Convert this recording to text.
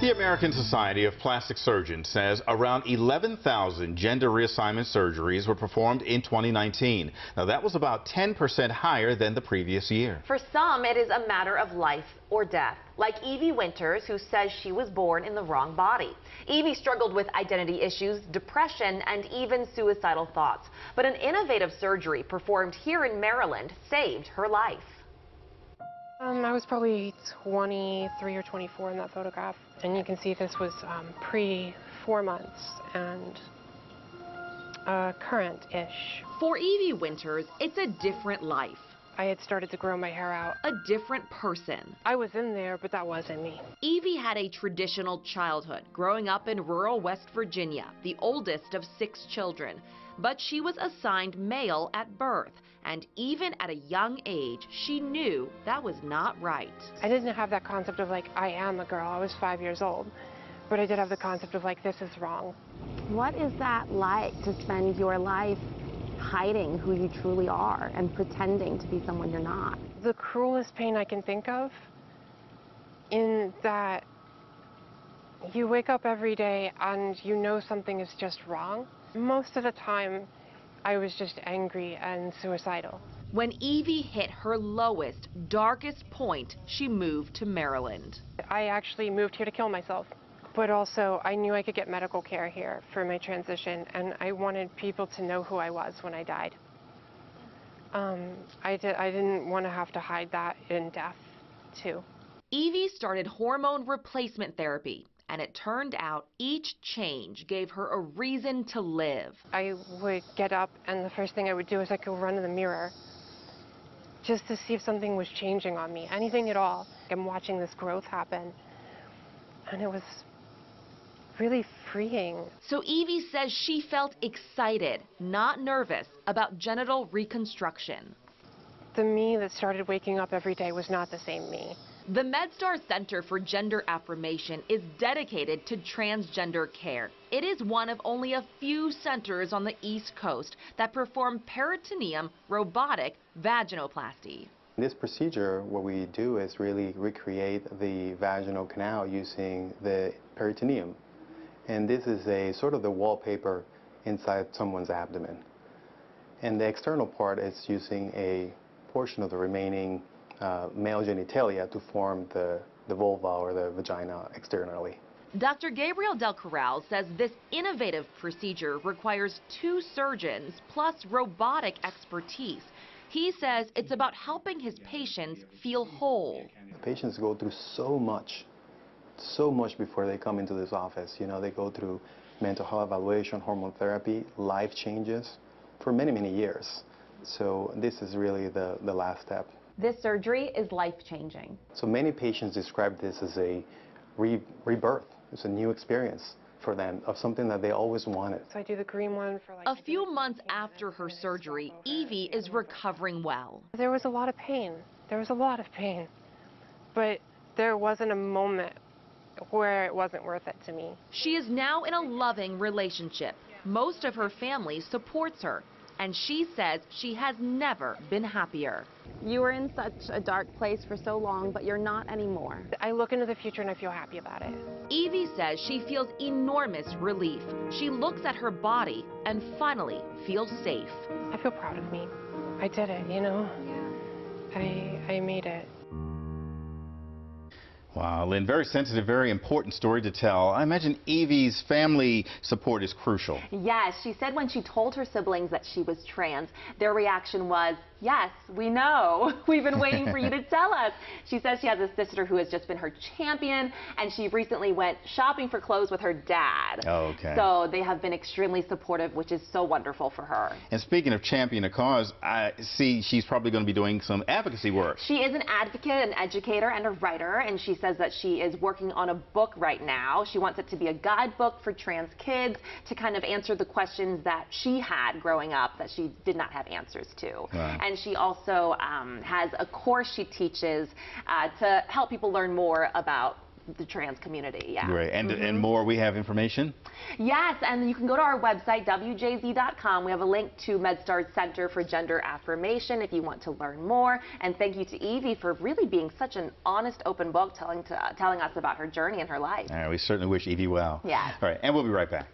The American Society of Plastic Surgeons says around 11,000 gender reassignment surgeries were performed in 2019. Now, that was about 10% higher than the previous year. For some, it is a matter of life or death, like Evey Winters, who says she was born in the wrong body. Evey struggled with identity issues, depression, and even suicidal thoughts. But an innovative surgery performed here in Maryland saved her life. I was probably 23 or 24 in that photograph, and you can see this was pre-4 months and current-ish. For Evey Winters, it's a different life. I had started to grow my hair out. A different person. I was in there, but that wasn't me. Evey had a traditional childhood, growing up in rural West Virginia, the oldest of 6 children. But she was assigned male at birth, and even at a young age, she knew that was not right. I didn't have that concept of like, I am a girl. I was 5 years old. But I did have the concept of like, this is wrong. What is that like, to spend your life hiding who you truly are and pretending to be someone you're not? The cruelest pain I can think of, in that you wake up every day and you know something is just wrong. Most of the time, I was just angry and suicidal. When Evey hit her lowest, darkest point, she moved to Maryland. I actually moved here to kill myself. But also, I knew I could get medical care here for my transition, and I wanted people to know who I was when I died. I didn't want to have to hide that in death, too. Evey started hormone replacement therapy, and it turned out each change gave her a reason to live. I would get up, and the first thing I would do is I'd go run in the mirror just to see if something was changing on me, anything at all. I'm watching this growth happen, and it was really freeing. So Evey says she felt excited, not nervous, about genital reconstruction. The me that started waking up every day was not the same me. The MedStar Center for Gender Affirmation is dedicated to transgender care. It is one of only a few centers on the East Coast that perform peritoneum robotic vaginoplasty. In this procedure, what we do is really recreate the vaginal canal using the peritoneum. And this is a sort of the wallpaper inside someone's abdomen. And the external part is using a portion of the remaining male genitalia to form the vulva or the vagina externally. Dr. Gabriel Del Corral says this innovative procedure requires 2 surgeons plus robotic expertise. He says it's about helping his patients feel whole. The patients go through so much before they come into this office. You know, they go through mental health evaluation, hormone therapy, life changes for many, many years. So this is really the last step. This surgery is life-changing. So many patients describe this as a rebirth. It's a new experience for them of something that they always wanted. So I do the green one for like... A few months after her surgery, Evey is recovering well. There was a lot of pain. There was a lot of pain. But there wasn't a moment where it wasn't worth it to me. She is now in a loving relationship. Most of her family supports her, and she says she has never been happier. You were in such a dark place for so long, but you're not anymore. I look into the future and I feel happy about it. Evey says she feels enormous relief. She looks at her body and finally feels safe. I feel proud of me. I did it, you know? I made it. Wow, Lynn, very sensitive, very important story to tell. I imagine Evey's family support is crucial. Yes, she said when she told her siblings that she was trans, their reaction was, yes, we know. We've been waiting for you to tell us. She says she has a sister who has just been her champion, and she recently went shopping for clothes with her dad. Oh, okay. So they have been extremely supportive, which is so wonderful for her. And speaking of champion a cause, I see she's probably going to be doing some advocacy work. She is an advocate, an educator, and a writer, and she says that she is working on a book right now. She wants it to be a guidebook for trans kids to kind of answer the questions that she had growing up that she did not have answers to. Wow. And she also has a course she teaches to help people learn more about the trans community. Yeah. Great. And more, we have information? Yes, and you can go to our website, wjz.com. We have a link to MedStar's Center for Gender Affirmation if you want to learn more. And thank you to Evey for really being such an honest, open book, telling us about her journey and her life. All right, we certainly wish Evey well. Yes. All right, and we'll be right back.